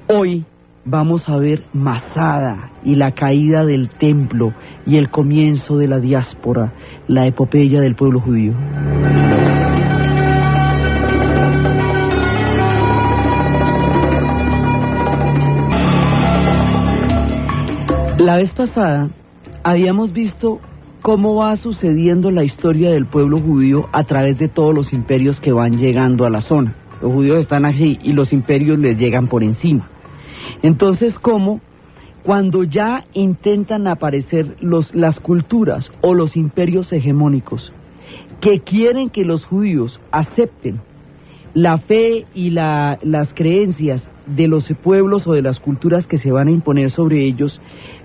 Hoy vamos a ver Masada y la caída del templo y el comienzo de la diáspora, la epopeya del pueblo judío. La vez pasada habíamos visto cómo va sucediendo la historia del pueblo judío a través de todos los imperios que van llegando a la zona. Los judíos están allí y los imperios les llegan por encima. Entonces, cómo cuando ya intentan aparecer las culturas o los imperios hegemónicos que quieren que los judíos acepten la fe y las creencias de los pueblos o de las culturas que se van a imponer sobre ellos,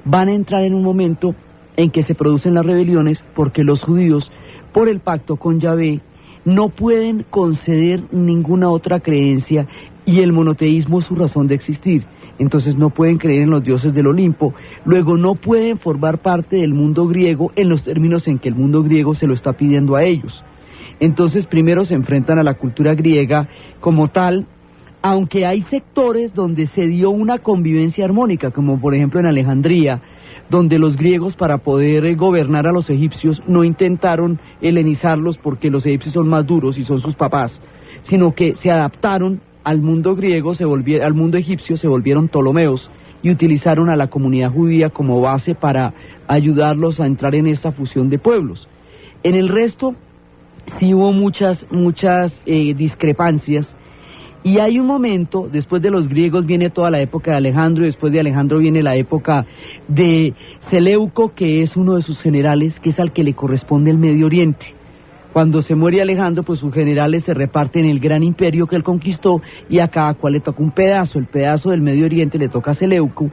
van a entrar en un momento en que se producen las rebeliones, porque los judíos, por el pacto con Yahvé, no pueden conceder ninguna otra creencia y el monoteísmo es su razón de existir. Entonces no pueden creer en los dioses del Olimpo, luego no pueden formar parte del mundo griego en los términos en que el mundo griego se lo está pidiendo a ellos. Entonces primero se enfrentan a la cultura griega como tal, aunque hay sectores donde se dio una convivencia armónica, como por ejemplo en Alejandría, donde los griegos, para poder gobernar a los egipcios, no intentaron helenizarlos porque los egipcios son más duros y son sus papás, sino que se adaptaron al mundo griego, al mundo egipcio, se volvieron ptolomeos y utilizaron a la comunidad judía como base para ayudarlos a entrar en esta fusión de pueblos. En el resto sí hubo muchas discrepancias. Y hay un momento, después de los griegos viene toda la época de Alejandro, y después de Alejandro viene la época de Seleuco, que es uno de sus generales, que es al que le corresponde el Medio Oriente. Cuando se muere Alejandro, pues sus generales se reparten el gran imperio que él conquistó, y a cada cual le toca un pedazo. El pedazo del Medio Oriente le toca a Seleuco,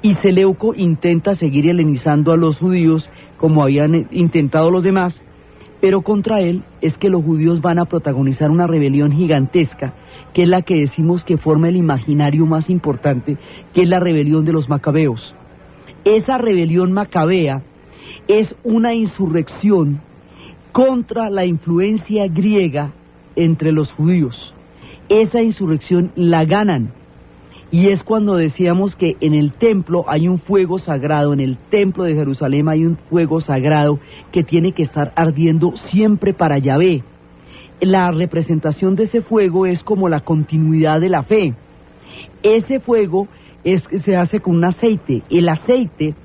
y Seleuco intenta seguir helenizando a los judíos, como habían intentado los demás, pero contra él es que los judíos van a protagonizar una rebelión gigantesca, que es la que decimos que forma el imaginario más importante, que es la rebelión de los macabeos. Esa rebelión macabea es una insurrección contra la influencia griega entre los judíos. Esa insurrección la ganan, y es cuando decíamos que en el templo hay un fuego sagrado, en el templo de Jerusalén hay un fuego sagrado que tiene que estar ardiendo siempre para Yahvé. La representación de ese fuego es como la continuidad de la fe. Ese fuego se hace con un aceite. El aceite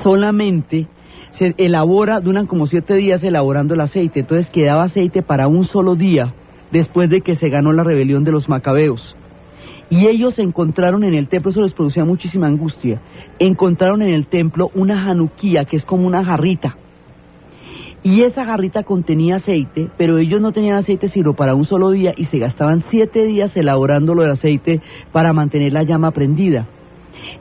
solamente se elabora, duran como 7 días elaborando el aceite, entonces quedaba aceite para un solo día después de que se ganó la rebelión de los macabeos. Y ellos encontraron en el templo, eso les producía muchísima angustia, encontraron en el templo una januquía, que es como una jarrita. Y esa jarrita contenía aceite, pero ellos no tenían aceite sino para un solo día y se gastaban 7 días elaborándolo de aceite para mantener la llama prendida.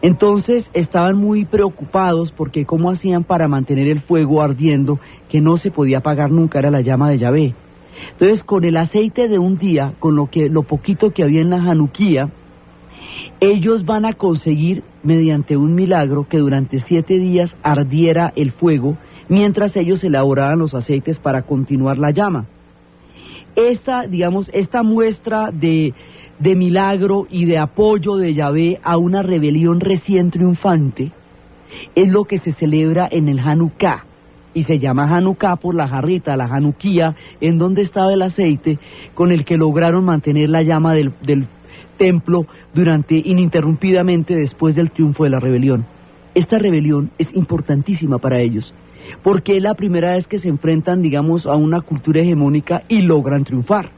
Entonces estaban muy preocupados porque cómo hacían para mantener el fuego ardiendo, que no se podía apagar nunca, era la llama de Yahvé. Entonces con el aceite de un día, con lo poquito que había en la januquía, ellos van a conseguir mediante un milagro que durante 7 días ardiera el fuego, mientras ellos elaboraban los aceites para continuar la llama. Esta muestra de milagro y de apoyo de Yahvé a una rebelión recién triunfante es lo que se celebra en el Hanukkah, y se llama Hanukkah por la jarrita, la januquía, en donde estaba el aceite con el que lograron mantener la llama del templo ininterrumpidamente después del triunfo de la rebelión. Esta rebelión es importantísima para ellos, porque es la primera vez que se enfrentan, a una cultura hegemónica y logran triunfar.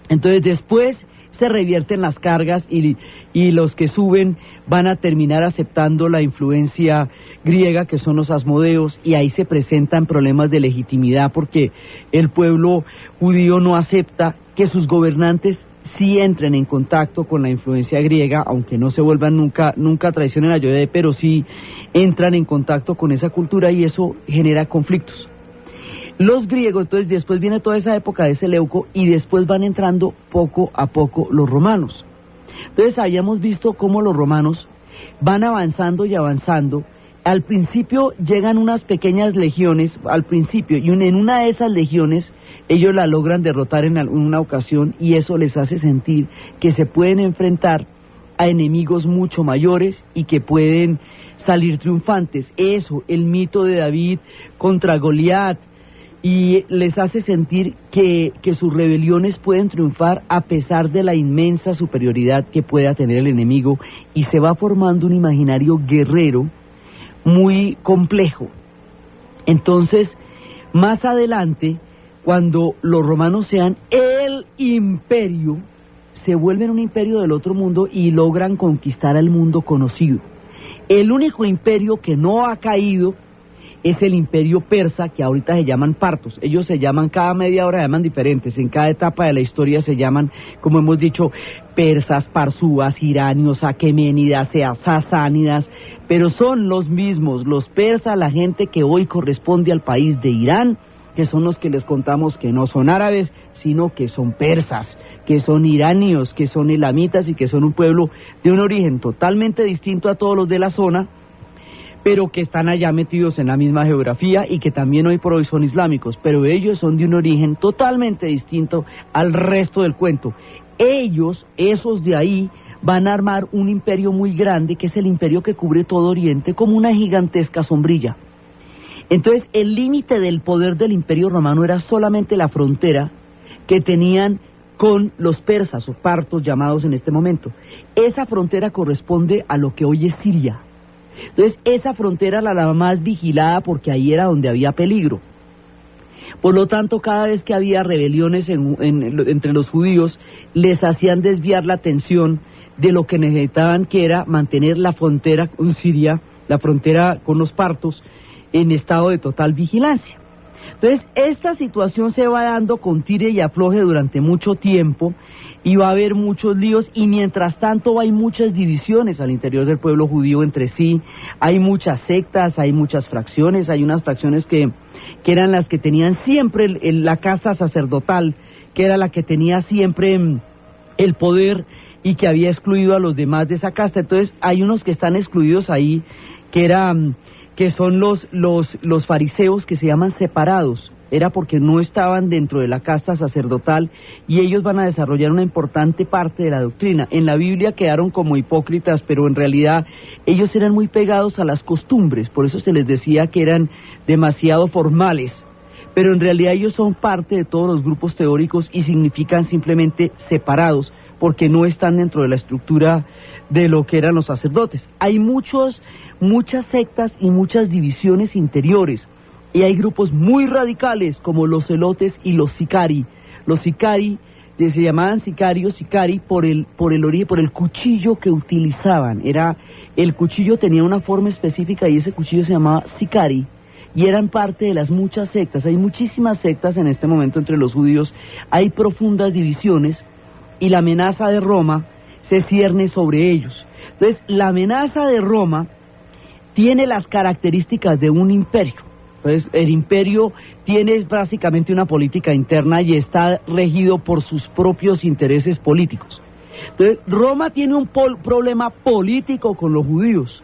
Entonces después se revierten las cargas y los que suben van a terminar aceptando la influencia griega, que son los asmodeos, y ahí se presentan problemas de legitimidad, porque el pueblo judío no acepta que sus gobernantes sí entren en contacto con la influencia griega, aunque no se vuelvan nunca traicionen a Yahvé, pero sí entran en contacto con esa cultura y eso genera conflictos. Los griegos, entonces después viene toda esa época de Seleuco y después van entrando poco a poco los romanos. Entonces habíamos visto cómo los romanos van avanzando y avanzando. Al principio llegan unas pequeñas legiones, y en una de esas legiones ellos la logran derrotar en una ocasión y eso les hace sentir que se pueden enfrentar a enemigos mucho mayores y que pueden salir triunfantes. Eso, el mito de David contra Goliat, y les hace sentir que sus rebeliones pueden triunfar a pesar de la inmensa superioridad que pueda tener el enemigo, y se va formando un imaginario guerrero muy complejo. Entonces, más adelante, cuando los romanos sean el imperio, se vuelven un imperio del otro mundo y logran conquistar al mundo conocido. El único imperio que no ha caído es el imperio persa, que ahorita se llaman partos. Ellos se llaman, cada media hora llaman diferentes, en cada etapa de la historia se llaman, como hemos dicho, persas, parsúas, iranios, aqueménidas, sasánidas, pero son los mismos, los persas, la gente que hoy corresponde al país de Irán, que son los que les contamos que no son árabes, sino que son persas, que son iranios, que son elamitas y que son un pueblo de un origen totalmente distinto a todos los de la zona, pero que están allá metidos en la misma geografía y que también hoy por hoy son islámicos, pero ellos son de un origen totalmente distinto al resto del cuento. Ellos, esos de ahí, van a armar un imperio muy grande, que es el imperio que cubre todo Oriente, como una gigantesca sombrilla. Entonces, el límite del poder del imperio romano era solamente la frontera que tenían con los persas o partos llamados en este momento. Esa frontera corresponde a lo que hoy es Siria. Entonces, esa frontera era la más vigilada porque ahí era donde había peligro. Por lo tanto, cada vez que había rebeliones entre los judíos, les hacían desviar la atención de lo que necesitaban, que era mantener la frontera con Siria, la frontera con los partos, en estado de total vigilancia. Entonces, esta situación se va dando con tire y afloje durante mucho tiempo, y va a haber muchos líos, y mientras tanto hay muchas divisiones al interior del pueblo judío entre sí, hay muchas sectas, hay muchas fracciones, hay unas fracciones que eran las que tenían siempre la casta sacerdotal, que era la que tenía siempre el poder y que había excluido a los demás de esa casta. Entonces hay unos que están excluidos ahí, que son los fariseos, que se llaman separados. Era porque no estaban dentro de la casta sacerdotal, y ellos van a desarrollar una importante parte de la doctrina. En la Biblia quedaron como hipócritas, pero en realidad ellos eran muy pegados a las costumbres, por eso se les decía que eran demasiado formales, pero en realidad ellos son parte de todos los grupos teóricos y significan simplemente separados, porque no están dentro de la estructura de lo que eran los sacerdotes. Hay muchas sectas y muchas divisiones interiores. Y hay grupos muy radicales como los celotes y los sicari. Los sicari se llamaban sicari por el origen, por el cuchillo que utilizaban. El cuchillo tenía una forma específica y ese cuchillo se llamaba sicari. Y eran parte de las muchas sectas. Hay muchísimas sectas en este momento entre los judíos. Hay profundas divisiones y la amenaza de Roma se cierne sobre ellos. Entonces, la amenaza de Roma tiene las características de un imperio. Entonces, el imperio tiene básicamente una política interna y está regido por sus propios intereses políticos. Entonces, Roma tiene un problema político con los judíos,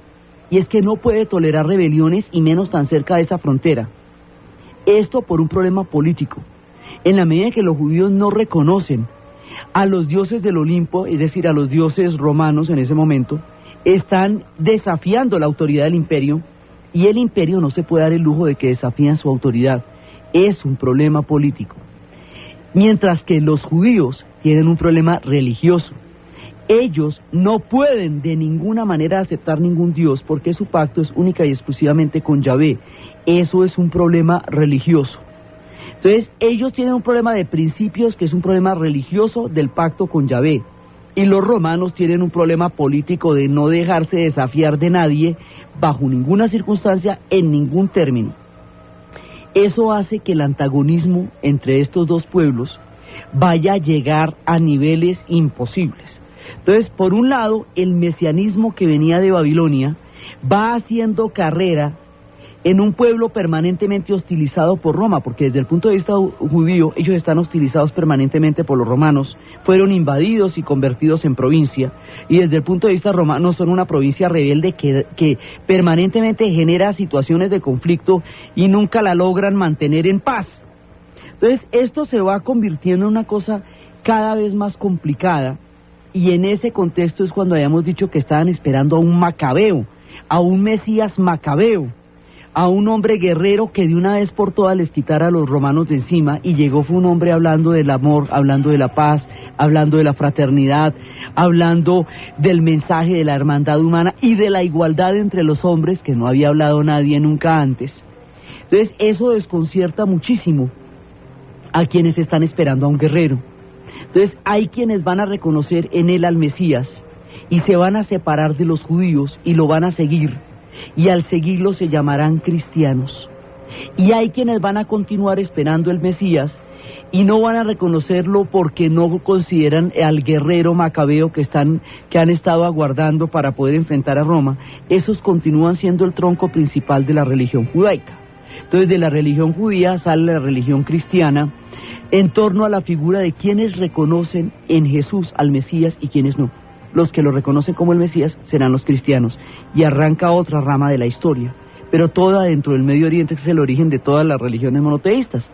y es que no puede tolerar rebeliones, y menos tan cerca de esa frontera. Esto por un problema político. En la medida en que los judíos no reconocen a los dioses del Olimpo, es decir, a los dioses romanos en ese momento, están desafiando la autoridad del imperio, y el imperio no se puede dar el lujo de que desafíen su autoridad. Es un problema político. Mientras que los judíos tienen un problema religioso. Ellos no pueden de ninguna manera aceptar ningún dios porque su pacto es única y exclusivamente con Yahvé. Eso es un problema religioso. Entonces, ellos tienen un problema de principios, que es un problema religioso del pacto con Yahvé. Y los romanos tienen un problema político de no dejarse desafiar de nadie, bajo ninguna circunstancia, en ningún término. Eso hace que el antagonismo entre estos dos pueblos vaya a llegar a niveles imposibles. Entonces, por un lado, el mesianismo que venía de Babilonia va haciendo carrera en un pueblo permanentemente hostilizado por Roma, porque desde el punto de vista judío, ellos están hostilizados permanentemente por los romanos, fueron invadidos y convertidos en provincia, y desde el punto de vista romano son una provincia rebelde que permanentemente genera situaciones de conflicto y nunca la logran mantener en paz. Entonces, esto se va convirtiendo en una cosa cada vez más complicada, y en ese contexto es cuando habíamos dicho que estaban esperando a un Macabeo, a un Mesías Macabeo, a un hombre guerrero que de una vez por todas les quitara a los romanos de encima, y llegó fue un hombre hablando del amor, hablando de la paz, hablando de la fraternidad, hablando del mensaje de la hermandad humana y de la igualdad entre los hombres, que no había hablado nadie nunca antes. Entonces eso desconcierta muchísimo a quienes están esperando a un guerrero. Entonces hay quienes van a reconocer en él al Mesías y se van a separar de los judíos y lo van a seguir, y al seguirlo se llamarán cristianos. Y hay quienes van a continuar esperando el Mesías y no van a reconocerlo porque no consideran al guerrero Macabeo que han estado aguardando para poder enfrentar a Roma. Esos continúan siendo el tronco principal de la religión judaica. Entonces de la religión judía sale la religión cristiana en torno a la figura de quienes reconocen en Jesús al Mesías y quienes no. Los que lo reconocen como el Mesías serán los cristianos, y arranca otra rama de la historia, pero toda dentro del Medio Oriente, que es el origen de todas las religiones monoteístas.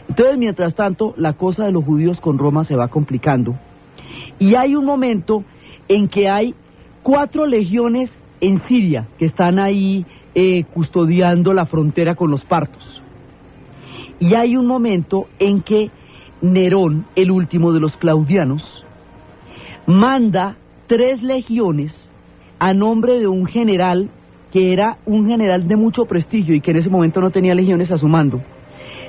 Entonces, mientras tanto, la cosa de los judíos con Roma se va complicando, y hay un momento en que hay 4 legiones en Siria que están ahí custodiando la frontera con los partos, y hay un momento en que Nerón, el último de los claudianos, manda 3 legiones a nombre de un general que era un general de mucho prestigio y que en ese momento no tenía legiones a su mando.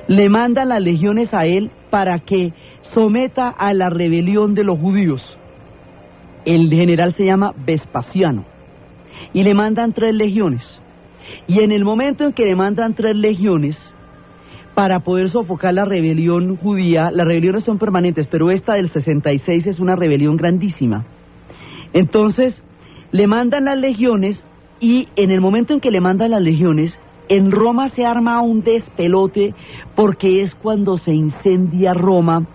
Le mandan las legiones a él para que someta a la rebelión de los judíos. El general se llama Vespasiano y le mandan 3 legiones. Y en el momento en que le mandan 3 legiones para poder sofocar la rebelión judía, las rebeliones son permanentes, pero esta del 66 es una rebelión grandísima. Entonces le mandan las legiones, y en el momento en que le mandan las legiones, en Roma se arma un despelote, porque es cuando se incendia Roma.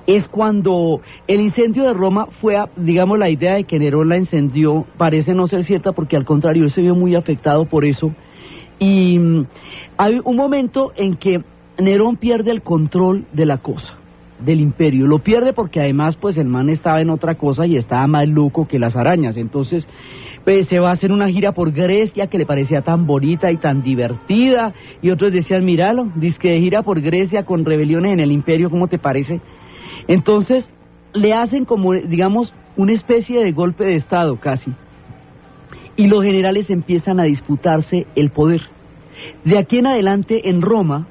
Es cuando el incendio de Roma fue, digamos, la idea de que Nerón la incendió parece no ser cierta, porque al contrario, él se vio muy afectado por eso. Y hay un momento en que Nerón pierde el control de la cosa, del imperio. Lo pierde porque además pues el man estaba en otra cosa y estaba más loco que las arañas. Entonces pues se va a hacer una gira por Grecia que le parecía tan bonita y tan divertida, y otros decían, míralo, dizque de gira por Grecia con rebeliones en el imperio, ¿cómo te parece? Entonces le hacen como, digamos, una especie de golpe de estado casi, y los generales empiezan a disputarse el poder. De aquí en adelante en Roma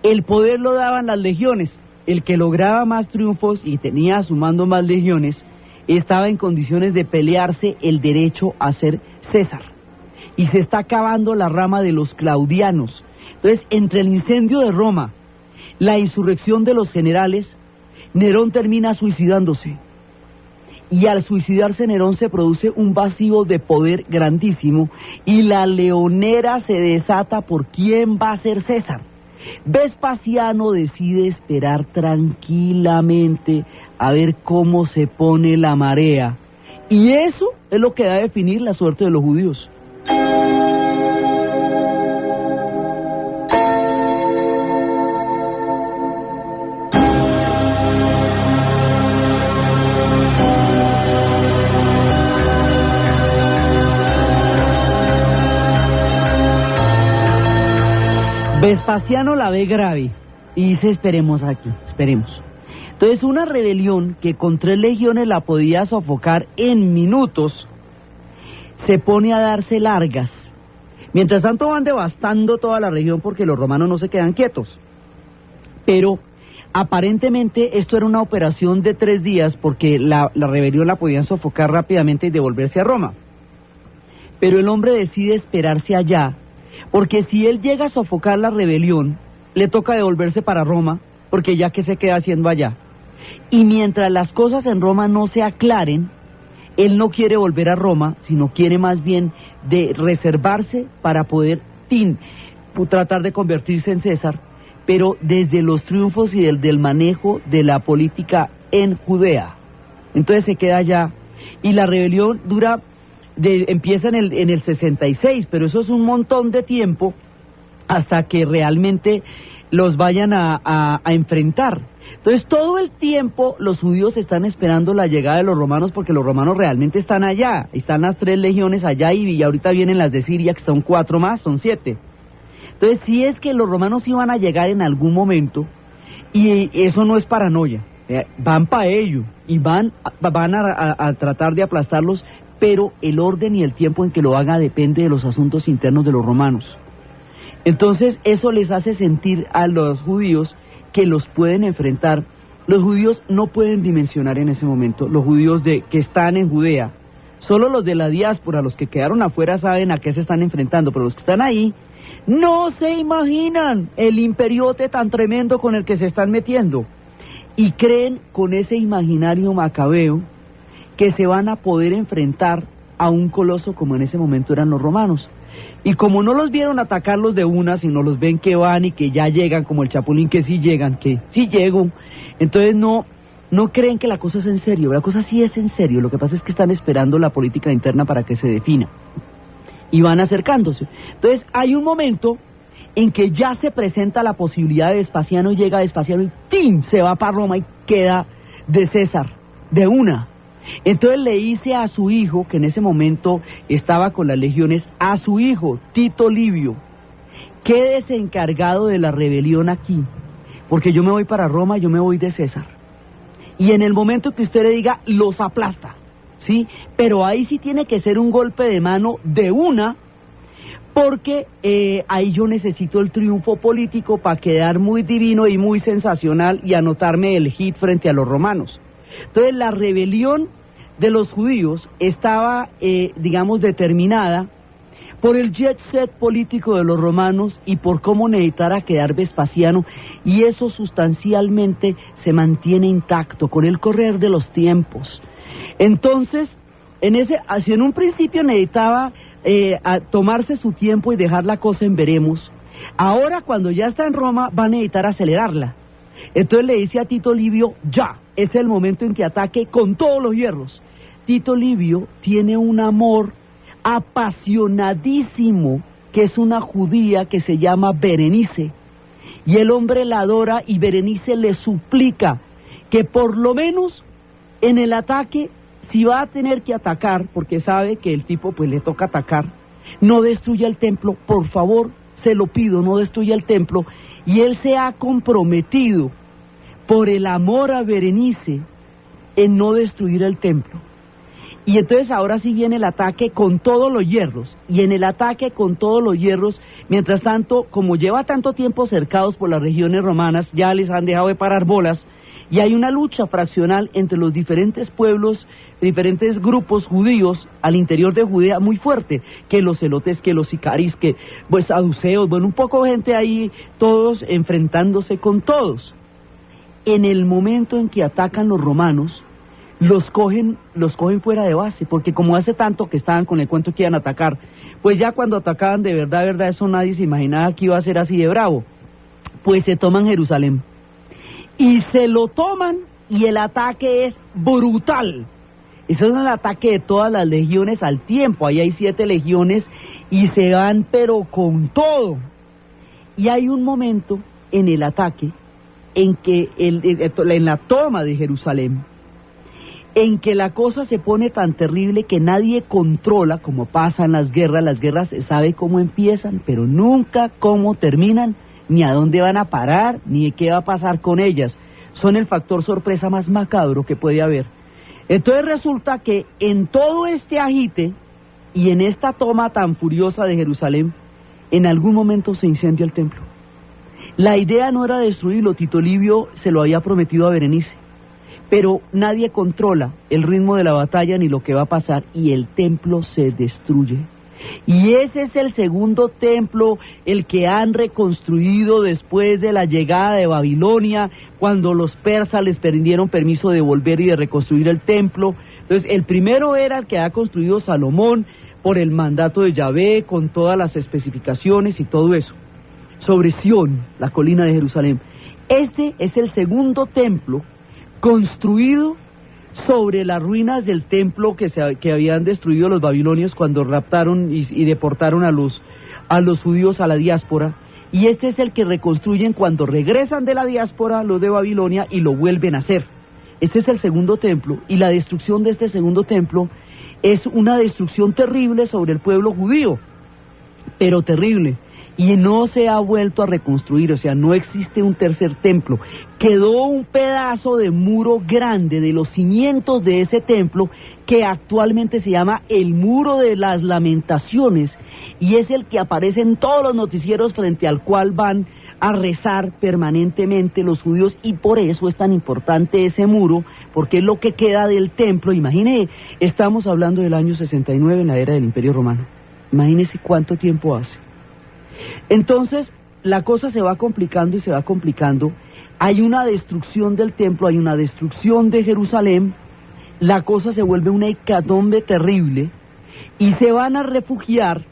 el poder lo daban las legiones. El que lograba más triunfos y tenía a su mando más legiones estaba en condiciones de pelearse el derecho a ser César. Y se está acabando la rama de los claudianos. Entonces, entre el incendio de Roma, la insurrección de los generales, Nerón termina suicidándose. Y al suicidarse Nerón se produce un vacío de poder grandísimo, y la leonera se desata por quién va a ser César. Vespasiano decide esperar tranquilamente a ver cómo se pone la marea, y eso es lo que va a definir la suerte de los judíos. Vespasiano la ve grave y dice, esperemos aquí, esperemos. Entonces una rebelión que con 3 legiones la podía sofocar en minutos, se pone a darse largas. Mientras tanto van devastando toda la región porque los romanos no se quedan quietos. Pero aparentemente esto era una operación de 3 días, porque la rebelión la podían sofocar rápidamente y devolverse a Roma. Pero el hombre decide esperarse allá, porque si él llega a sofocar la rebelión, le toca devolverse para Roma, porque ya que se queda haciendo allá. Y mientras las cosas en Roma no se aclaren, él no quiere volver a Roma, sino quiere más bien de reservarse para poder tratar de convertirse en César, pero desde los triunfos y del manejo de la política en Judea. Entonces se queda allá, y la rebelión empieza en el 66, pero eso es un montón de tiempo hasta que realmente los vayan a enfrentar. Entonces todo el tiempo los judíos están esperando la llegada de los romanos porque los romanos realmente están allá, están las 3 legiones allá y ahorita vienen las de Siria que son 4 más, son 7. Entonces si es que los romanos iban a llegar en algún momento y eso no es paranoia, van para ello y van a tratar de aplastarlos, pero el orden y el tiempo en que lo haga depende de los asuntos internos de los romanos. Entonces eso les hace sentir a los judíos que los pueden enfrentar. Los judíos no pueden dimensionar en ese momento, los judíos que están en Judea. Solo los de la diáspora, los que quedaron afuera, saben a qué se están enfrentando, pero los que están ahí no se imaginan el imperiote tan tremendo con el que se están metiendo. Y creen con ese imaginario macabeo que se van a poder enfrentar a un coloso como en ese momento eran los romanos. Y como no los vieron atacarlos de una, sino los ven que van y que ya llegan, como el Chapulín, que sí llegan, que sí llego, entonces no creen que la cosa es en serio. La cosa sí es en serio, lo que pasa es que están esperando la política interna para que se defina. Y van acercándose. Entonces hay un momento en que ya se presenta la posibilidad de Vespasiano, y llega Vespasiano y ¡tin!, se va para Roma y queda de César, de una. Entonces le dice a su hijo, que en ese momento estaba con las legiones, a su hijo, Tito Livio, quédese encargado de la rebelión aquí, porque yo me voy para Roma, yo me voy de César. Y en el momento que usted le diga, los aplasta, ¿sí? Pero ahí sí tiene que ser un golpe de mano de una, porque ahí yo necesito el triunfo político para quedar muy divino y muy sensacional y anotarme el hit frente a los romanos. Entonces la rebelión de los judíos estaba, digamos, determinada por el jet set político de los romanos y por cómo necesitara quedar Vespasiano, y eso sustancialmente se mantiene intacto con el correr de los tiempos. Entonces, si en un principio necesitaba tomarse su tiempo y dejar la cosa en veremos, ahora cuando ya está en Roma va a necesitar acelerarla. Entonces le dice a Tito Livio, ya, es el momento en que ataque con todos los hierros. Tito Livio tiene un amor apasionadísimo, que es una judía que se llama Berenice, y el hombre la adora, y Berenice le suplica que por lo menos en el ataque, si va a tener que atacar, porque sabe que el tipo pues le toca atacar, no destruya el templo, por favor, se lo pido, no destruya el templo. Y él se ha comprometido por el amor a Berenice en no destruir el templo. Y entonces ahora sí viene el ataque con todos los hierros, y en el ataque con todos los hierros, mientras tanto, como lleva tanto tiempo cercados por las regiones romanas, ya les han dejado de parar bolas, y hay una lucha fraccional entre los diferentes pueblos, diferentes grupos judíos al interior de Judea muy fuerte, que los celotes, que los sicaris, que pues saduceos, bueno, un poco gente ahí, todos enfrentándose con todos. En el momento en que atacan los romanos, los cogen fuera de base, porque como hace tanto que estaban con el cuento que iban a atacar, pues ya cuando atacaban de verdad, eso nadie se imaginaba que iba a ser así de bravo. Pues se toman Jerusalén. Y se lo toman, y el ataque es brutal. Ese es el ataque de todas las legiones al tiempo. Ahí hay 7 legiones y se van pero con todo. Y hay un momento en el ataque, en que en la toma de Jerusalén, en que la cosa se pone tan terrible que nadie controla, como pasa en las guerras se sabe cómo empiezan, pero nunca cómo terminan, ni a dónde van a parar, ni qué va a pasar con ellas. Son el factor sorpresa más macabro que puede haber. Entonces resulta que en todo este agite y en esta toma tan furiosa de Jerusalén, en algún momento se incendia el templo. La idea no era destruirlo, Tito Livio se lo había prometido a Berenice, pero nadie controla el ritmo de la batalla ni lo que va a pasar, y el templo se destruye. Y ese es el segundo templo, el que han reconstruido después de la llegada de Babilonia, cuando los persas les pidieron permiso de volver y de reconstruir el templo. Entonces el primero era el que ha construido Salomón por el mandato de Yahvé, con todas las especificaciones y todo eso, sobre Sión, la colina de Jerusalén. Este es el segundo templo construido sobre las ruinas del templo que habían destruido los babilonios cuando raptaron y deportaron a los judíos a la diáspora. y este es el que reconstruyen cuando regresan de la diáspora los de Babilonia y lo vuelven a hacer. Este es el segundo templo, y la destrucción de este segundo templo es una destrucción terrible sobre el pueblo judío, pero terrible, y no se ha vuelto a reconstruir, o sea, no existe un tercer templo. Quedó un pedazo de muro grande de los cimientos de ese templo que actualmente se llama el Muro de las Lamentaciones, y es el que aparece en todos los noticieros frente al cual van a rezar permanentemente los judíos, y por eso es tan importante ese muro, porque es lo que queda del templo. Imagine, estamos hablando del año 69 en la era del Imperio Romano, imagínese cuánto tiempo hace. Entonces la cosa se va complicando y se va complicando, hay una destrucción del templo, hay una destrucción de Jerusalén, la cosa se vuelve una hecatombe terrible, y se van a refugiar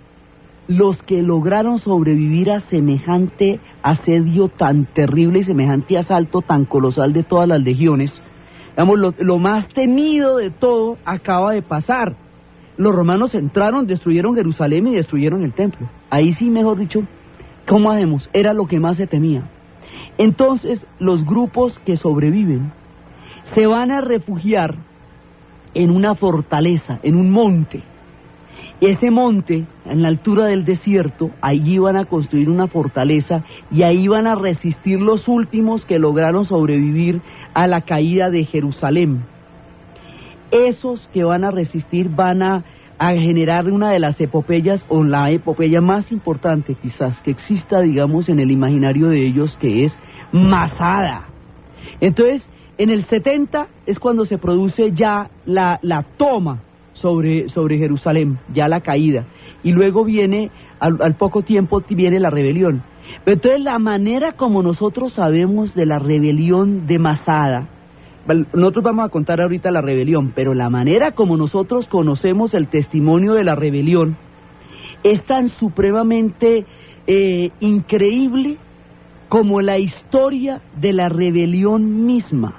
los que lograron sobrevivir a semejante asedio tan terrible y semejante asalto tan colosal de todas las legiones. Digamos, lo más temido de todo acaba de pasar. Los romanos entraron, destruyeron Jerusalén y destruyeron el templo. Ahí sí, mejor dicho, ¿cómo hacemos? Era lo que más se temía. Entonces, los grupos que sobreviven se van a refugiar en una fortaleza, en un monte. Ese monte, en la altura del desierto, ahí iban a construir una fortaleza y ahí iban a resistir los últimos que lograron sobrevivir a la caída de Jerusalén. Esos que van a resistir van a generar una de las epopeyas, o la epopeya más importante quizás que exista, digamos, en el imaginario de ellos, que es Masada. Entonces, en el 70 es cuando se produce ya la toma sobre Jerusalén, ya la caída, y luego viene, al poco tiempo viene la rebelión. Pero entonces la manera como nosotros sabemos de la rebelión de Masada, nosotros vamos a contar ahorita la rebelión, pero la manera como nosotros conocemos el testimonio de la rebelión es tan supremamente increíble como la historia de la rebelión misma.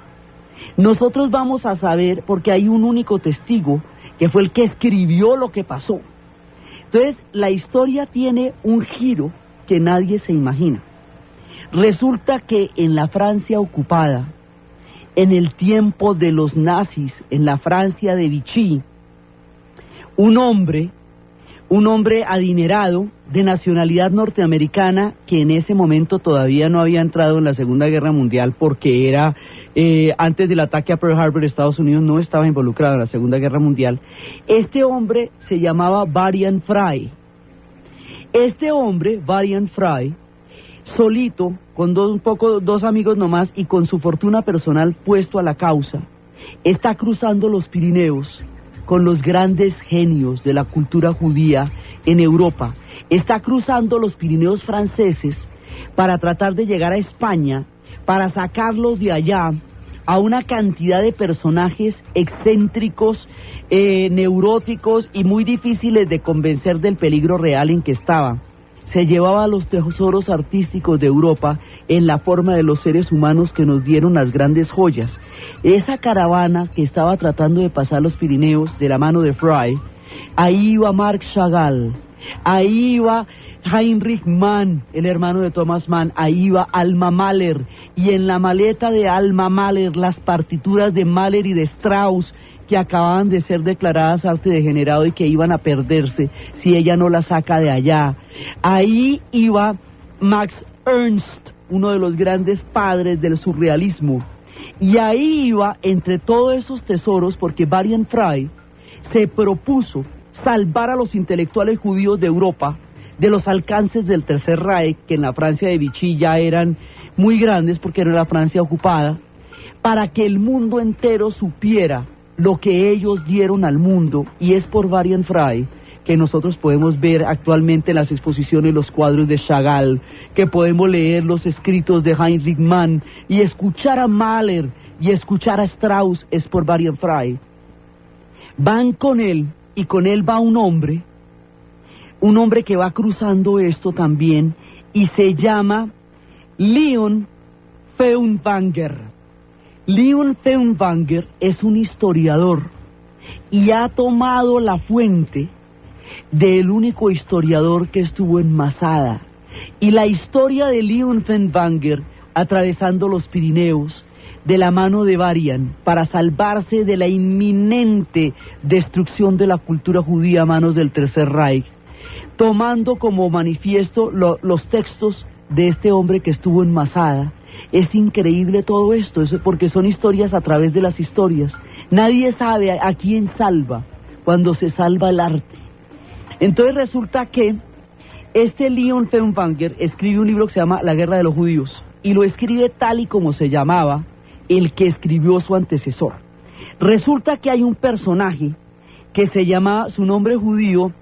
Nosotros vamos a saber, porque hay un único testigo, que fue el que escribió lo que pasó. Entonces, la historia tiene un giro que nadie se imagina. Resulta que en la Francia ocupada, en el tiempo de los nazis, en la Francia de Vichy, un hombre adinerado, de nacionalidad norteamericana, que en ese momento todavía no había entrado en la Segunda Guerra Mundial, porque era antes del ataque a Pearl Harbor, Estados Unidos no estaba involucrado en la Segunda Guerra Mundial. Este hombre se llamaba Varian Fry. Este hombre, Varian Fry, solito, con dos amigos nomás, y con su fortuna personal puesto a la causa, está cruzando los Pirineos con los grandes genios de la cultura judía en Europa. Está cruzando los Pirineos franceses para tratar de llegar a España, para sacarlos de allá a una cantidad de personajes excéntricos, neuróticos y muy difíciles de convencer del peligro real en que estaba. Se llevaba los tesoros artísticos de Europa en la forma de los seres humanos que nos dieron las grandes joyas. Esa caravana que estaba tratando de pasar los Pirineos de la mano de Fry, ahí iba Marc Chagall, ahí iba Heinrich Mann, el hermano de Thomas Mann, ahí iba Alma Mahler, y en la maleta de Alma Mahler las partituras de Mahler y de Strauss, que acababan de ser declaradas arte degenerado y que iban a perderse si ella no las saca de allá. Ahí iba Max Ernst, uno de los grandes padres del surrealismo, y ahí iba entre todos esos tesoros, porque Varian Fry se propuso salvar a los intelectuales judíos de Europa de los alcances del Tercer Reich, que en la Francia de Vichy ya eran muy grandes porque era la Francia ocupada, para que el mundo entero supiera lo que ellos dieron al mundo. Y es por Varian Fry que nosotros podemos ver actualmente en las exposiciones los cuadros de Chagall, que podemos leer los escritos de Heinrich Mann y escuchar a Mahler y escuchar a Strauss. Es por Varian Fry. Van con él, y con él va un hombre que va cruzando esto también, y se llama Leon Feuchtwanger. Leon Feuchtwanger es un historiador y ha tomado la fuente del único historiador que estuvo en Masada, Y la historia de Leon Fernwanger atravesando los Pirineos de la mano de Varian para salvarse de la inminente destrucción de la cultura judía a manos del Tercer Reich, tomando como manifiesto los textos de este hombre que estuvo en Masada. Es increíble todo esto, eso porque son historias a través de las historias. Nadie sabe a quién salva cuando se salva el arte. Entonces resulta que este Leon Fernwanger escribe un libro que se llama La Guerra de los Judíos, y lo escribe tal y como se llamaba el que escribió su antecesor. Resulta que hay un personaje que se llamaba, su nombre judío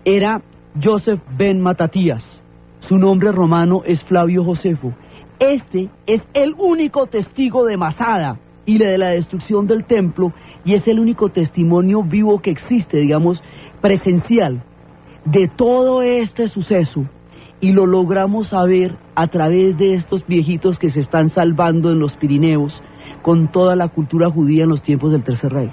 era Joseph ben Matatías, su nombre romano es Flavio Josefo. Este es el único testigo de Masada y de la destrucción del templo, y es el único testimonio vivo que existe, digamos, presencial, de todo este suceso, y lo logramos saber a través de estos viejitos que se están salvando en los Pirineos con toda la cultura judía en los tiempos del Tercer Reich.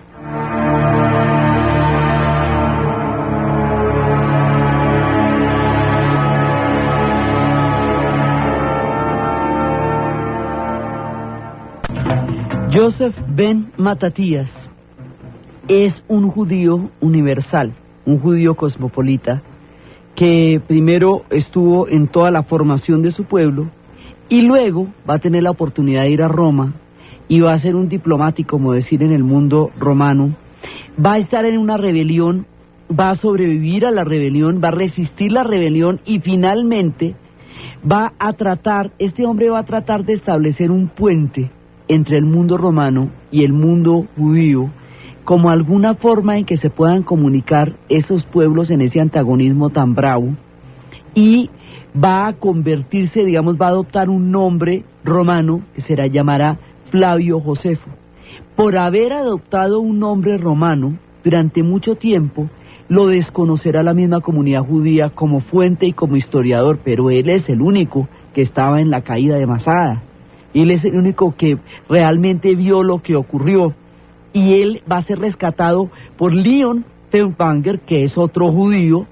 Joseph ben Matatías es un judío universal, un judío cosmopolita, que primero estuvo en toda la formación de su pueblo y luego va a tener la oportunidad de ir a Roma y va a ser un diplomático, como decir, en el mundo romano. Va a estar en una rebelión, va a sobrevivir a la rebelión, va a resistir la rebelión y finalmente este hombre va a tratar de establecer un puente entre el mundo romano y el mundo judío, como alguna forma en que se puedan comunicar esos pueblos en ese antagonismo tan bravo, y va a convertirse, digamos, va a adoptar un nombre romano que llamará Flavio Josefo. Por haber adoptado un nombre romano durante mucho tiempo, lo desconocerá la misma comunidad judía como fuente y como historiador, pero él es el único que estaba en la caída de Masada. Él es el único que realmente vio lo que ocurrió, y él va a ser rescatado por Leon Fernwanger, que es otro judío,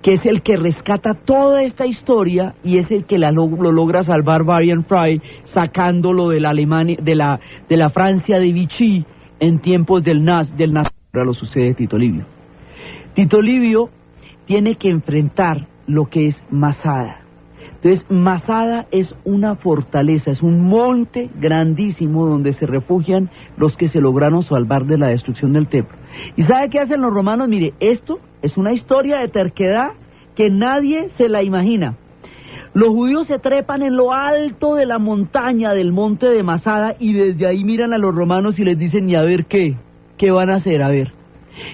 que es el que rescata toda esta historia y es el que lo logra salvar Varian Fry, sacándolo de la Alemania, de la Francia de Vichy en tiempos del nazismo. Ahora lo sucede Tito Livio. Tito Livio tiene que enfrentar lo que es Masada. Entonces, Masada es una fortaleza, es un monte grandísimo donde se refugian los que se lograron salvar de la destrucción del templo. ¿Y sabe qué hacen los romanos? Mire, esto es una historia de terquedad que nadie se la imagina. Los judíos se trepan en lo alto de la montaña del monte de Masada y desde ahí miran a los romanos y les dicen, ¿y a ver qué van a hacer? A ver.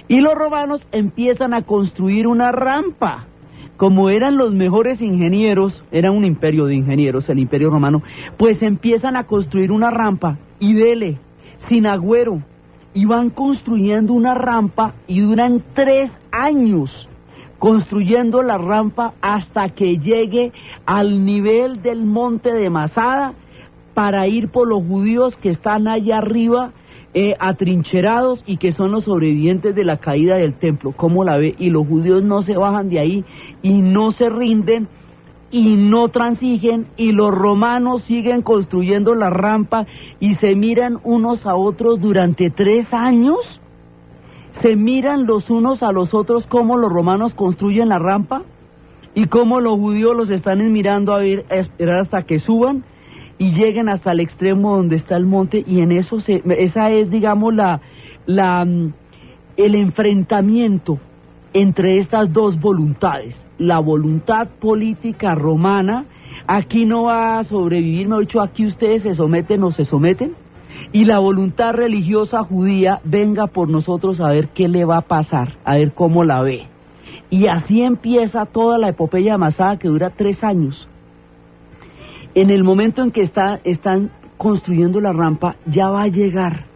Y los romanos empiezan a construir una rampa. Como eran los mejores ingenieros, era un imperio de ingenieros, el imperio romano, pues empiezan a construir una rampa, y dele, sin agüero, y van construyendo una rampa, y duran 3 años construyendo la rampa hasta que llegue al nivel del monte de Masada, para ir por los judíos que están allá arriba, atrincherados, y que son los sobrevivientes de la caída del templo. ¿Cómo la ve? Y los judíos no se bajan de ahí, y no se rinden, y no transigen, y los romanos siguen construyendo la rampa, y se miran unos a otros durante 3 años, se miran los unos a los otros cómo los romanos construyen la rampa, y cómo los judíos los están mirando a esperar hasta que suban, y lleguen hasta el extremo donde está el monte, y en eso esa es, digamos, el enfrentamiento entre estas dos voluntades. La voluntad política romana, aquí no va a sobrevivir, mejor dicho, aquí ustedes se someten o se someten, y la voluntad religiosa judía, venga por nosotros a ver qué le va a pasar, a ver cómo la ve. Y así empieza toda la epopeya de Masada, que dura 3 años. En el momento en que están construyendo la rampa, ya va a llegar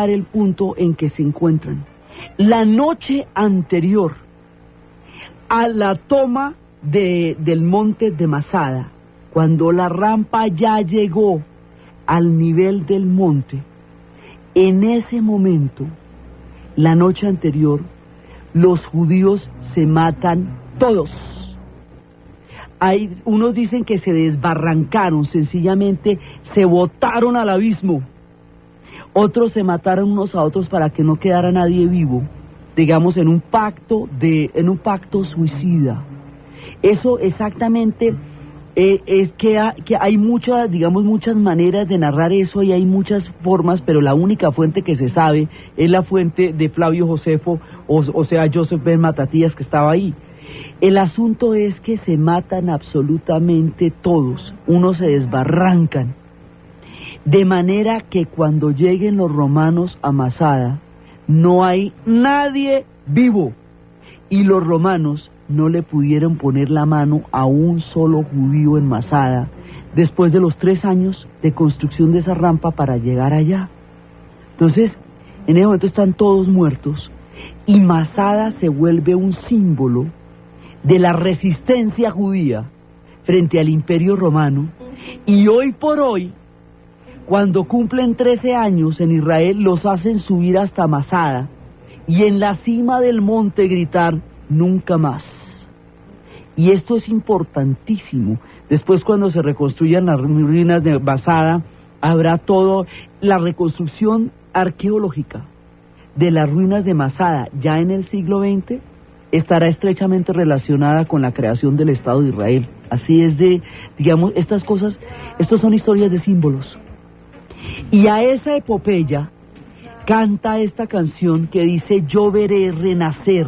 el punto en que se encuentran. La noche anterior a la toma del monte de Masada, cuando la rampa ya llegó al nivel del monte, en ese momento, la noche anterior, los judíos se matan todos. Hay, unos dicen que se desbarrancaron, sencillamente se botaron al abismo. Otros se mataron unos a otros para que no quedara nadie vivo, digamos en un pacto suicida. Eso exactamente es que hay muchas, digamos, muchas maneras de narrar eso y hay muchas formas, pero la única fuente que se sabe es la fuente de Flavio Josefo, o sea, Joseph Ben Matatías, que estaba ahí. El asunto es que se matan absolutamente todos, unos se desbarrancan, de manera que cuando lleguen los romanos a Masada, no hay nadie vivo, y los romanos no le pudieron poner la mano a un solo judío en Masada, después de los 3 años de construcción de esa rampa para llegar allá. Entonces, en ese momento están todos muertos, y Masada se vuelve un símbolo de la resistencia judía frente al Imperio Romano, y hoy por hoy, cuando cumplen 13 años en Israel, los hacen subir hasta Masada, y en la cima del monte gritar, nunca más. Y esto es importantísimo. Después, cuando se reconstruyan las ruinas de Masada, habrá todo, la reconstrucción arqueológica de las ruinas de Masada, ya en el siglo XX, estará estrechamente relacionada con la creación del Estado de Israel. Así es de, digamos, estas cosas, estos son historias de símbolos. Y a esa epopeya canta esta canción que dice, yo veré renacer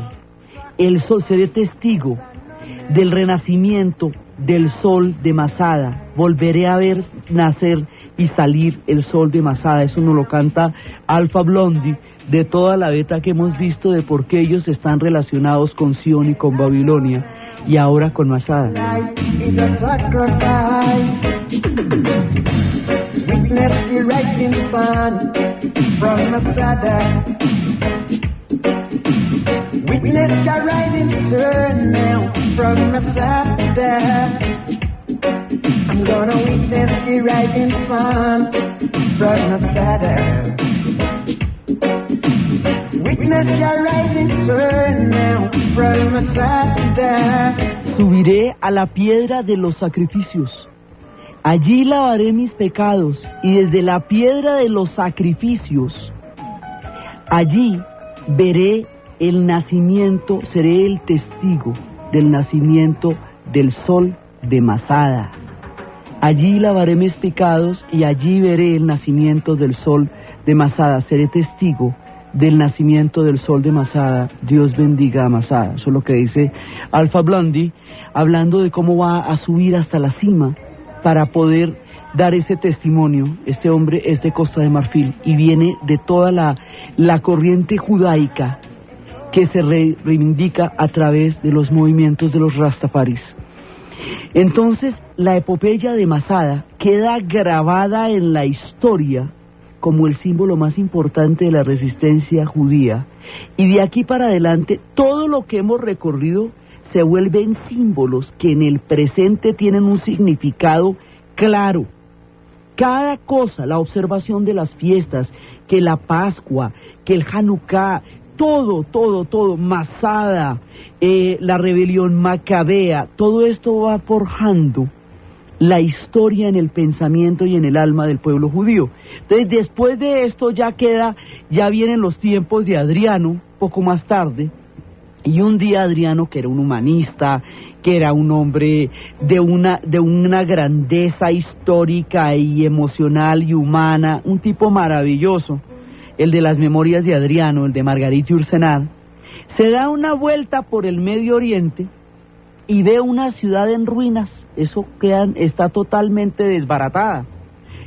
el sol, seré testigo del renacimiento del sol de Masada, volveré a ver nacer y salir el sol de Masada. Eso nos lo canta Alpha Blondy, de toda la beta que hemos visto de por qué ellos están relacionados con Sion y con Babilonia, y ahora con Masada. Witness the rising sun from Masada. Witness the rising sun now from Masada. I'm gonna witness the rising sun from Masada. Witness the rising sun now from Masada. Subiré a la piedra de los sacrificios. Allí lavaré mis pecados, y desde la piedra de los sacrificios, allí veré el nacimiento, seré el testigo del nacimiento del sol de Masada. Allí lavaré mis pecados y allí veré el nacimiento del sol de Masada. Seré testigo del nacimiento del sol de Masada. Dios bendiga a Masada. Eso es lo que dice Alpha Blondy, hablando de cómo va a subir hasta la cima para poder dar ese testimonio. Este hombre es de Costa de Marfil y viene de toda la corriente judaica que se reivindica a través de los movimientos de los Rastafaris. Entonces, la epopeya de Masada queda grabada en la historia como el símbolo más importante de la resistencia judía, y de aquí para adelante todo lo que hemos recorrido se vuelven símbolos que en el presente tienen un significado claro. Cada cosa, la observación de las fiestas, que la Pascua, que el Hanukkah, todo, Masada, la rebelión macabea, todo esto va forjando la historia en el pensamiento y en el alma del pueblo judío. Entonces, después de esto ya vienen los tiempos de Adriano, poco más tarde. Y un día Adriano, que era un humanista, que era un hombre de una grandeza histórica y emocional y humana, un tipo maravilloso, el de las memorias de Adriano, el de Margarita Ursenat, se da una vuelta por el Medio Oriente y ve una ciudad en ruinas. Eso está totalmente desbaratada.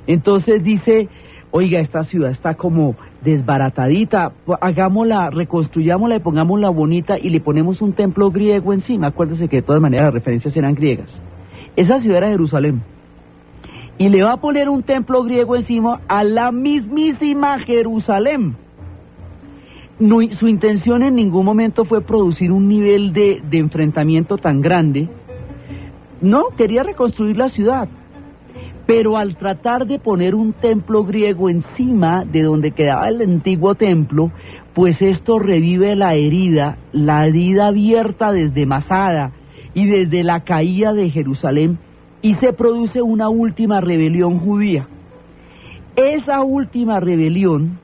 Entonces dice, oiga, esta ciudad está como desbaratadita, hagámosla, reconstruyámosla y pongámosla bonita y le ponemos un templo griego encima. Acuérdense que de todas maneras las referencias eran griegas. Esa ciudad era Jerusalén. Y le va a poner un templo griego encima a la mismísima Jerusalén. No, su intención en ningún momento fue producir un nivel de enfrentamiento tan grande. No, quería reconstruir la ciudad. Pero al tratar de poner un templo griego encima de donde quedaba el antiguo templo, pues esto revive la herida abierta desde Masada, y desde la caída de Jerusalén, y se produce una última rebelión judía. Esa última rebelión,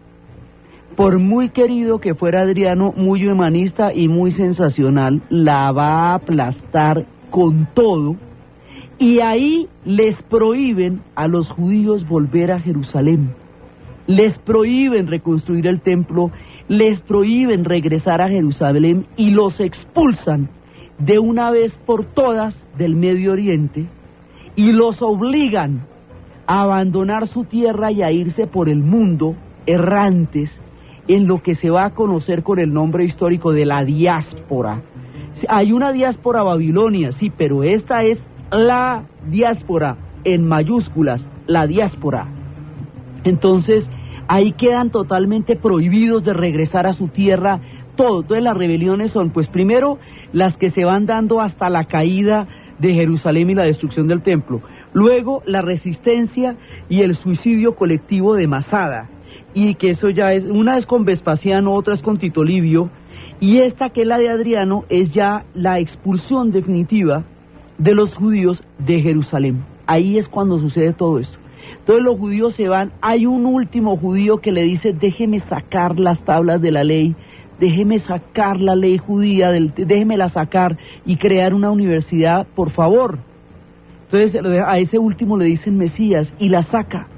por muy querido que fuera Adriano, muy humanista y muy sensacional, la va a aplastar con todo, y ahí les prohíben a los judíos volver a Jerusalén, les prohíben reconstruir el templo, les prohíben regresar a Jerusalén y los expulsan de una vez por todas del Medio Oriente y los obligan a abandonar su tierra y a irse por el mundo errantes en lo que se va a conocer con el nombre histórico de la diáspora. Hay una diáspora babilonia, sí, pero esta es la diáspora, en mayúsculas, la diáspora. Entonces, ahí quedan totalmente prohibidos de regresar a su tierra, todo. Entonces las rebeliones son, pues primero, las que se van dando hasta la caída de Jerusalén y la destrucción del templo. Luego, la resistencia y el suicidio colectivo de Masada, y que eso ya es, una es con Vespasiano, otra es con Tito Livio, y esta que es la de Adriano es ya la expulsión definitiva de los judíos de Jerusalén. Ahí es cuando sucede todo esto. Entonces los judíos se van, hay un último judío que le dice, déjeme sacar las tablas de la ley, déjeme sacar la ley judía, déjemela sacar y crear una universidad, por favor. Entonces a ese último le dicen Mesías y la saca.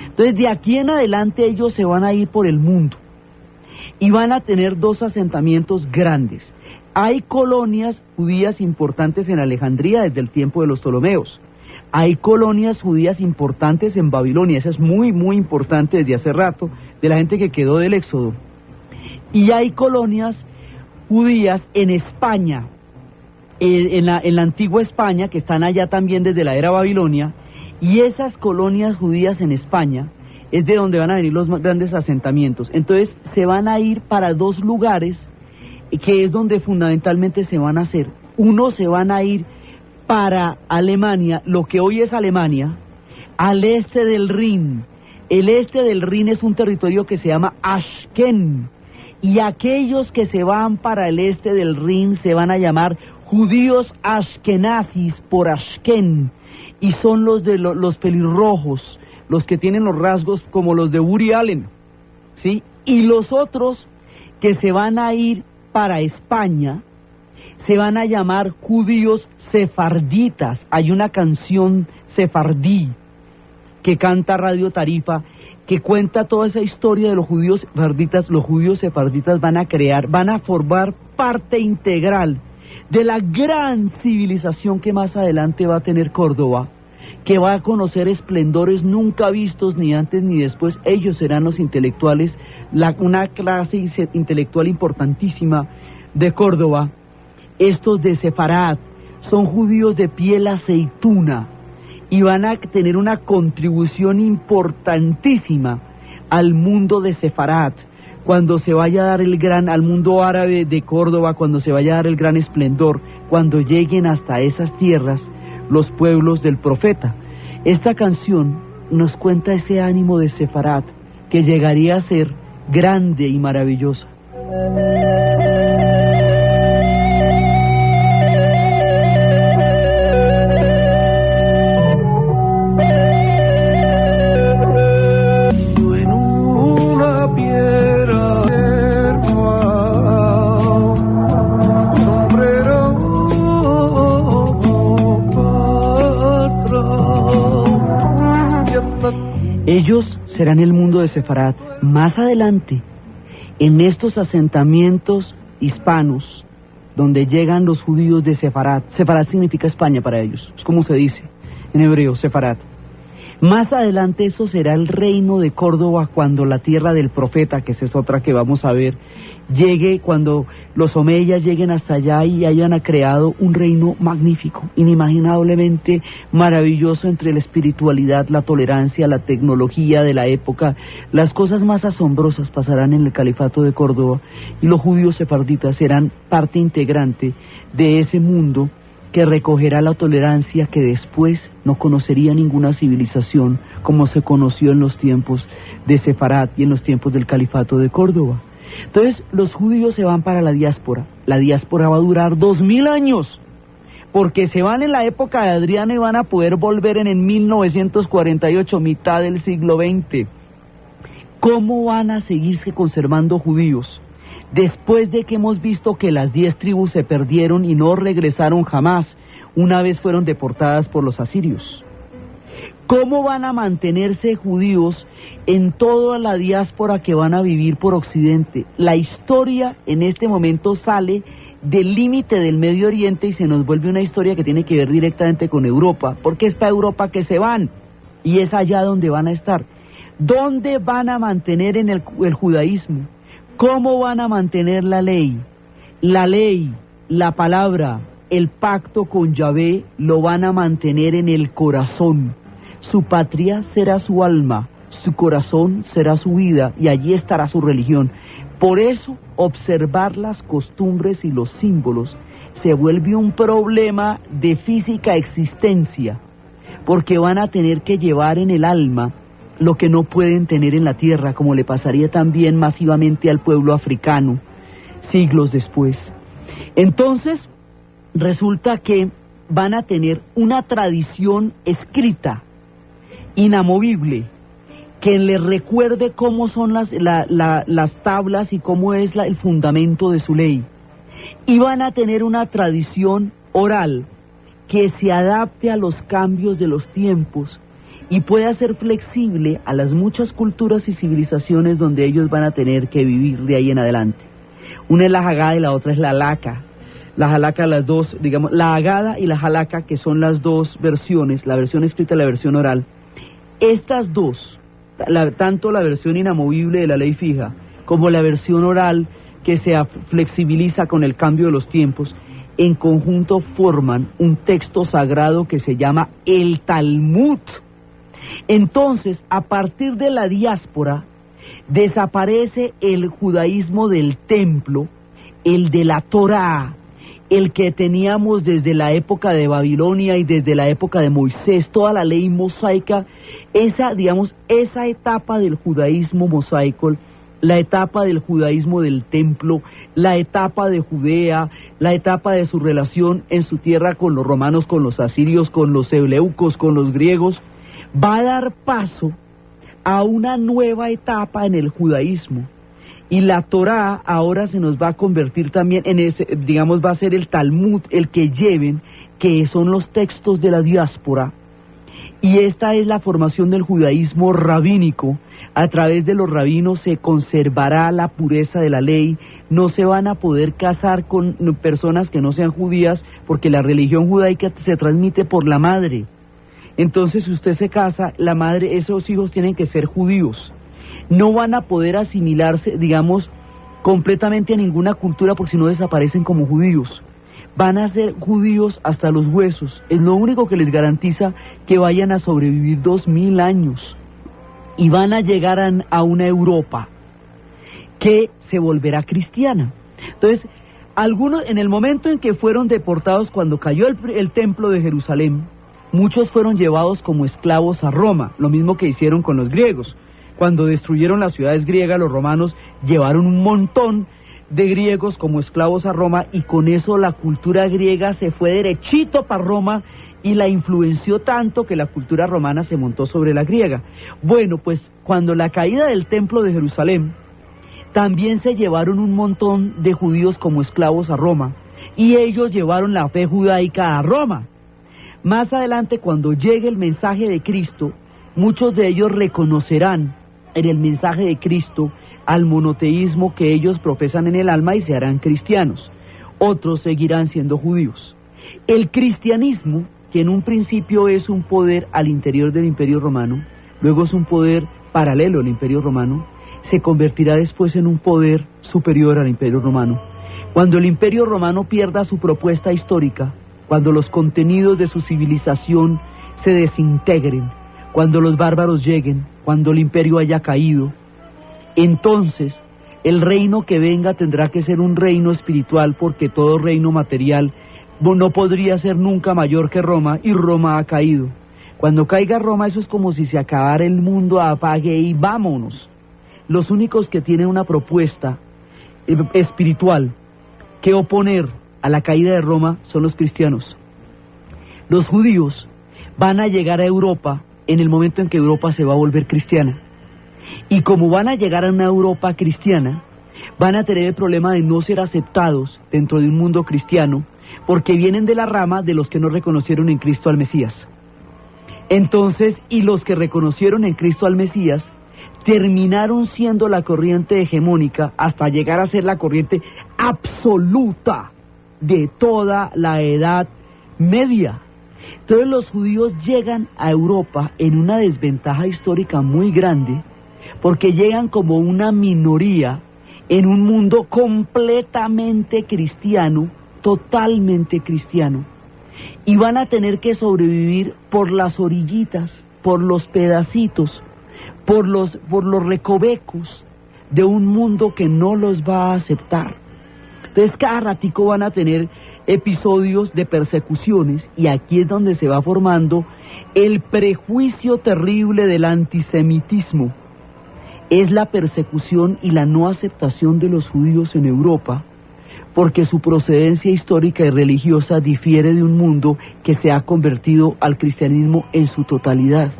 Entonces de aquí en adelante ellos se van a ir por el mundo y van a tener dos asentamientos grandes. Hay colonias judías importantes en Alejandría desde el tiempo de los Ptolomeos. Hay colonias judías importantes en Babilonia, eso es muy, muy importante desde hace rato, de la gente que quedó del Éxodo. Y hay colonias judías en España, en la antigua España, que están allá también desde la era Babilonia, y esas colonias judías en España es de donde van a venir los más grandes asentamientos. Entonces se van a ir para dos lugares, que es donde fundamentalmente se van a hacer. Uno, se van a ir para Alemania, lo que hoy es Alemania, al este del Rin. El este del Rin es un territorio que se llama Ashken, y aquellos que se van para el este del Rin se van a llamar judíos ashkenazis por Ashken, y son los de los pelirrojos, los que tienen los rasgos como los de Woody Allen, ¿sí? Y los otros que se van a ir para España se van a llamar judíos sefarditas. Hay una canción sefardí que canta Radio Tarifa, que cuenta toda esa historia de los judíos sefarditas. Los judíos sefarditas van a formar parte integral de la gran civilización que más adelante va a tener Córdoba, que va a conocer esplendores nunca vistos ni antes ni después. Ellos serán los intelectuales, una clase intelectual importantísima de Córdoba. Estos de Sefarad son judíos de piel aceituna y van a tener una contribución importantísima al mundo de Sefarad, cuando se vaya a dar al mundo árabe de Córdoba, cuando se vaya a dar el gran esplendor, cuando lleguen hasta esas tierras los pueblos del profeta. Esta canción nos cuenta ese ánimo de Sefarad que llegaría a ser grande y maravillosa. Ellos serán el mundo de Sefarad. Más adelante, en estos asentamientos hispanos, donde llegan los judíos de Sefarad. Sefarad significa España para ellos, es como se dice en hebreo, Sefarad. Más adelante eso será el reino de Córdoba, cuando la tierra del profeta, que esa es otra que vamos a ver, llegue, cuando los omeyas lleguen hasta allá y hayan creado un reino magnífico, inimaginablemente maravilloso, entre la espiritualidad, la tolerancia, la tecnología de la época. Las cosas más asombrosas pasarán en el califato de Córdoba, y los judíos sefarditas serán parte integrante de ese mundo que recogerá la tolerancia que después no conocería ninguna civilización como se conoció en los tiempos de Sefarad y en los tiempos del califato de Córdoba. Entonces los judíos se van para la diáspora. La diáspora va a durar 2000 años. porque se van en la época de Adriano y van a poder volver en el 1948, mitad del siglo XX. ¿Cómo van a seguirse conservando judíos después de que hemos visto que las 10 tribus se perdieron y no regresaron jamás, una vez fueron deportadas por los asirios? ¿Cómo van a mantenerse judíos en toda la diáspora que van a vivir por Occidente? La historia en este momento sale del límite del Medio Oriente y se nos vuelve una historia que tiene que ver directamente con Europa, porque es para Europa que se van, y es allá donde van a estar. ¿Dónde van a mantener en el judaísmo? ¿Cómo van a mantener la ley? La ley, la palabra, el pacto con Yahvé lo van a mantener en el corazón. Su patria será su alma, su corazón será su vida, y allí estará su religión. Por eso, observar las costumbres y los símbolos se vuelve un problema de física existencia, porque van a tener que llevar en el alma lo que no pueden tener en la tierra, como le pasaría también masivamente al pueblo africano siglos después. Entonces, resulta que van a tener una tradición escrita, inamovible, que les recuerde cómo son las tablas y cómo es el fundamento de su ley. Y van a tener una tradición oral que se adapte a los cambios de los tiempos y pueda ser flexible a las muchas culturas y civilizaciones donde ellos van a tener que vivir de ahí en adelante. Una es la Haggadah y la otra es la Halakha. La Halakha, las dos, digamos, la Haggadah y la Halakha, que son las dos versiones, la versión escrita y la versión oral. Estas dos, tanto la versión inamovible de la ley fija como la versión oral que se flexibiliza con el cambio de los tiempos, en conjunto forman un texto sagrado que se llama el Talmud. Entonces, a partir de la diáspora, desaparece el judaísmo del templo, el de la Torá, el que teníamos desde la época de Babilonia y desde la época de Moisés, toda la ley mosaica. Esa etapa del judaísmo mosaico, la etapa del judaísmo del templo, la etapa de Judea, la etapa de su relación en su tierra con los romanos, con los asirios, con los seleucos, con los griegos, va a dar paso a una nueva etapa en el judaísmo. Y la Torá ahora se nos va a convertir también en ese, va a ser el Talmud el que lleven, que son los textos de la diáspora. Y esta es la formación del judaísmo rabínico. A través de los rabinos se conservará la pureza de la ley, no se van a poder casar con personas que no sean judías, porque la religión judaica se transmite por la madre. Entonces, si usted se casa, la madre, esos hijos tienen que ser judíos. No van a poder asimilarse, completamente a ninguna cultura, porque si no desaparecen como judíos. Van a ser judíos hasta los huesos. Es lo único que les garantiza que vayan a sobrevivir 2000 años. Y van a llegar a una Europa que se volverá cristiana. Entonces, algunos, en el momento en que fueron deportados, cuando cayó el templo de Jerusalén, muchos fueron llevados como esclavos a Roma, lo mismo que hicieron con los griegos. Cuando destruyeron las ciudades griegas, los romanos llevaron un montón de griegos como esclavos a Roma, y con eso la cultura griega se fue derechito para Roma y la influenció tanto que la cultura romana se montó sobre la griega. Bueno, pues cuando la caída del templo de Jerusalén, también se llevaron un montón de judíos como esclavos a Roma, y ellos llevaron la fe judaica a Roma. Más adelante, cuando llegue el mensaje de Cristo, muchos de ellos reconocerán en el mensaje de Cristo al monoteísmo que ellos profesan en el alma y se harán cristianos. Otros seguirán siendo judíos. El cristianismo, que en un principio es un poder al interior del Imperio Romano, luego es un poder paralelo al Imperio Romano, se convertirá después en un poder superior al Imperio Romano. Cuando el Imperio Romano pierda su propuesta histórica, cuando los contenidos de su civilización se desintegren, cuando los bárbaros lleguen, cuando el imperio haya caído, entonces el reino que venga tendrá que ser un reino espiritual, porque todo reino material no podría ser nunca mayor que Roma, y Roma ha caído. Cuando caiga Roma, eso es como si se acabara el mundo, apague y vámonos. Los únicos que tienen una propuesta espiritual que oponer a la caída de Roma son los cristianos. Los judíos van a llegar a Europa en el momento en que Europa se va a volver cristiana. Y como van a llegar a una Europa cristiana, van a tener el problema de no ser aceptados dentro de un mundo cristiano, porque vienen de la rama de los que no reconocieron en Cristo al Mesías. Entonces, y los que reconocieron en Cristo al Mesías, terminaron siendo la corriente hegemónica hasta llegar a ser la corriente absoluta de toda la Edad Media. Entonces los judíos llegan a Europa en una desventaja histórica muy grande, porque llegan como una minoría en un mundo completamente cristiano, totalmente cristiano, y van a tener que sobrevivir por las orillitas, por los pedacitos, por los recovecos de un mundo que no los va a aceptar. Entonces cada ratico van a tener episodios de persecuciones, y aquí es donde se va formando el prejuicio terrible del antisemitismo. Es la persecución y la no aceptación de los judíos en Europa, porque su procedencia histórica y religiosa difiere de un mundo que se ha convertido al cristianismo en su totalidad.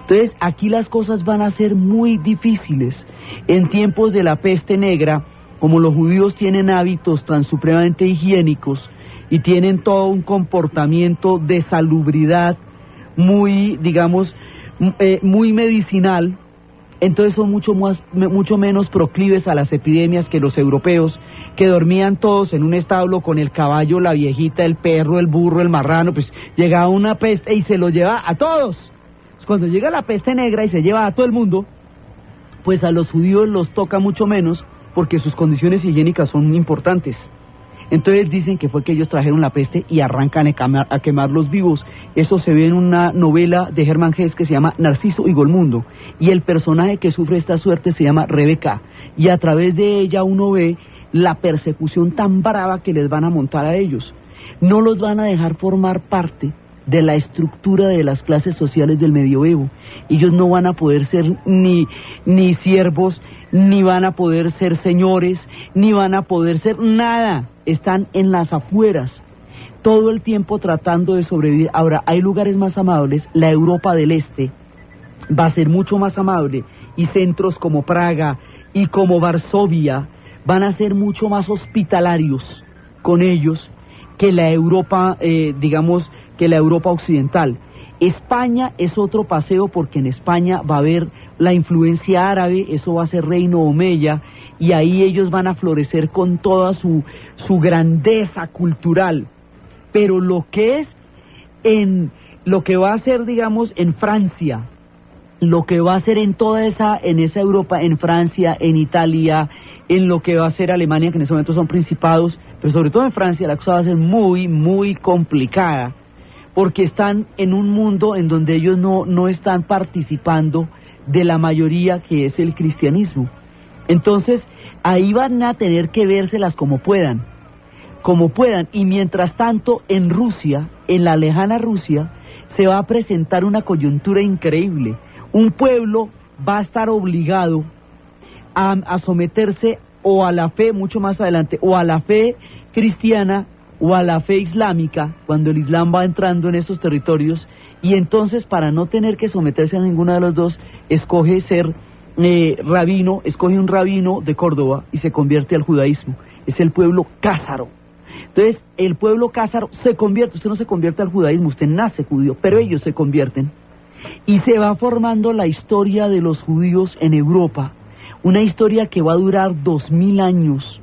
Entonces aquí las cosas van a ser muy difíciles. En tiempos de la peste negra, como los judíos tienen hábitos tan supremamente higiénicos y tienen todo un comportamiento de salubridad muy, digamos, muy medicinal, entonces son mucho menos proclives a las epidemias que los europeos, que dormían todos en un establo con el caballo, la viejita, el perro, el burro, el marrano. Pues llegaba una peste y se lo lleva a todos. Cuando llega la peste negra y se lleva a todo el mundo, pues a los judíos los toca mucho menos, porque sus condiciones higiénicas son importantes. Entonces dicen que fue que ellos trajeron la peste y arrancan a quemarlos vivos. Eso se ve en una novela de Hermann Hesse que se llama Narciso y Golmundo, y el personaje que sufre esta suerte se llama Rebeca, y a través de ella uno ve la persecución tan brava que les van a montar a ellos. No los van a dejar formar parte de la estructura de las clases sociales del medioevo. Ellos no van a poder ser ni siervos, ni van a poder ser señores, ni van a poder ser nada. Están en las afueras, todo el tiempo tratando de sobrevivir. Ahora, hay lugares más amables. La Europa del Este va a ser mucho más amable, y centros como Praga y como Varsovia van a ser mucho más hospitalarios con ellos que la Europa, que la Europa occidental. España es otro paseo, porque en España va a haber la influencia árabe, eso va a ser reino omeya, y ahí ellos van a florecer con toda su grandeza cultural. Pero lo que es lo que va a ser, digamos, en Francia, lo que va a ser en esa Europa, en Francia, en Italia, en lo que va a ser Alemania, que en ese momento son principados, pero sobre todo en Francia la cosa va a ser muy, muy complicada, porque están en un mundo en donde ellos no están participando de la mayoría, que es el cristianismo. Entonces ahí van a tener que vérselas como puedan, y mientras tanto en Rusia, en la lejana Rusia, se va a presentar una coyuntura increíble. Un pueblo va a estar obligado a someterse o a la fe, mucho más adelante, o a la fe cristiana o a la fe islámica, cuando el Islam va entrando en esos territorios, y entonces, para no tener que someterse a ninguno de los dos, escoge ser rabino, escoge un rabino de Córdoba y se convierte al judaísmo. Es el pueblo cázaro. Entonces el pueblo cázaro se convierte. Usted no se convierte al judaísmo, usted nace judío, pero ellos se convierten, y se va formando la historia de los judíos en Europa, una historia que va a durar 2000 años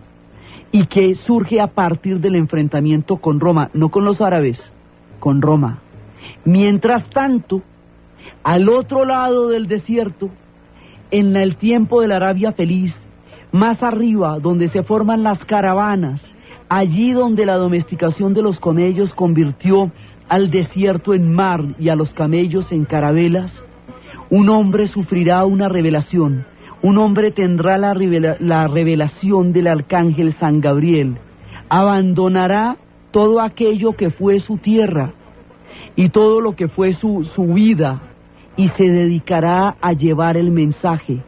y que surge a partir del enfrentamiento con Roma, no con los árabes, con Roma. Mientras tanto, al otro lado del desierto, en el tiempo de la Arabia Feliz, más arriba, donde se forman las caravanas, allí donde la domesticación de los camellos convirtió al desierto en mar y a los camellos en carabelas, un hombre sufrirá una revelación. Un hombre tendrá la revelación del arcángel San Gabriel. Abandonará todo aquello que fue su tierra y todo lo que fue su vida, y se dedicará a llevar el mensaje.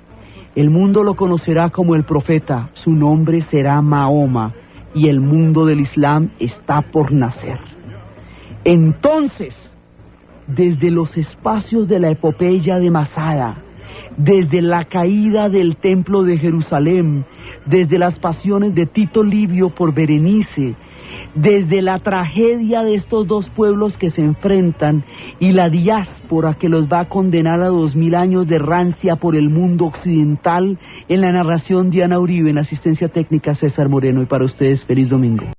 El mundo lo conocerá como el profeta, su nombre será Mahoma, y el mundo del Islam está por nacer. Entonces, desde los espacios de la epopeya de Masada, desde la caída del templo de Jerusalén, desde las pasiones de Tito Livio por Berenice, desde la tragedia de estos dos pueblos que se enfrentan y la diáspora que los va a condenar a 2000 años de rancia por el mundo occidental, en la narración Diana Uribe, en la asistencia técnica César Moreno, y para ustedes feliz domingo.